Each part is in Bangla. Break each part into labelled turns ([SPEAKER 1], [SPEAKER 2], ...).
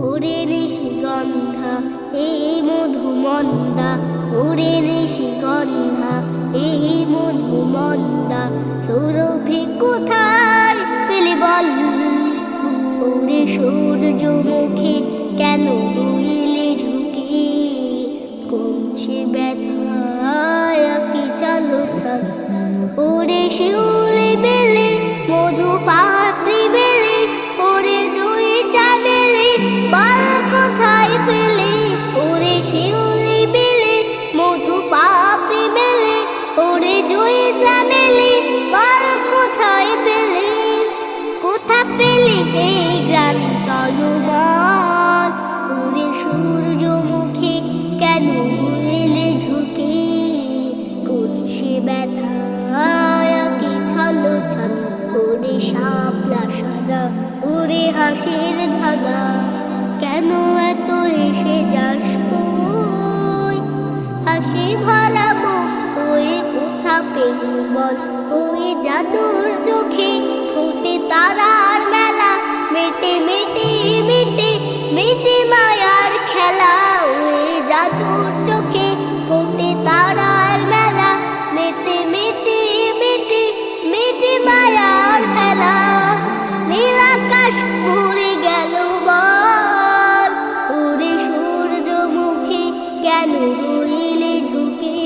[SPEAKER 1] ওরে নিশিগন্ধা এই মধুমন্দা, ওরে নিশিগন্ধা এই মধুমন্দা, সুরভি কোথায় পেলি বল? ওরে সূর্যমুখী কেন রইলি ঝুঁকি, কোন সে ব্যথায় কি চালো ছাল? ওরে শিউলি বেলে মধু পাপড়ি বেলে, ওরে দুই চামেলি বল কোথায় পেলে? ওরে শিউলি বেলে মধু পাপড়ি বেলে, ওরে দুই চামেলি বল কোথায় পেলে? কোথা পেলি এই গ্রাম তলুমল? ওরে সূর্যমুখী কেন রইলি ঝুঁকি, কোন সে ব্যথায় কি ছালো ছাল? ওরে শাপলা সাদা ওরে হাসির ধাগা, কেন এত হেসে যাস তুই? হাসি ভরা মুখ তুই কোথা পেলি বল? ওই জাদুর চোখে ফুটে তারার মেলা, মেটে মেটে মেটে মেটে মায়ার খেলা। ওই জাদুর চোখে ফুটে তারার মেলা, মেটে মেটে মেটে মেটে মায়ার খেলা। নীল আকাশ ভরে গেল বল, ওরে সূর্যমুখী কেন রইলি ঝুঁকি,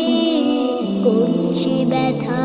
[SPEAKER 1] কোন সে ব্যথা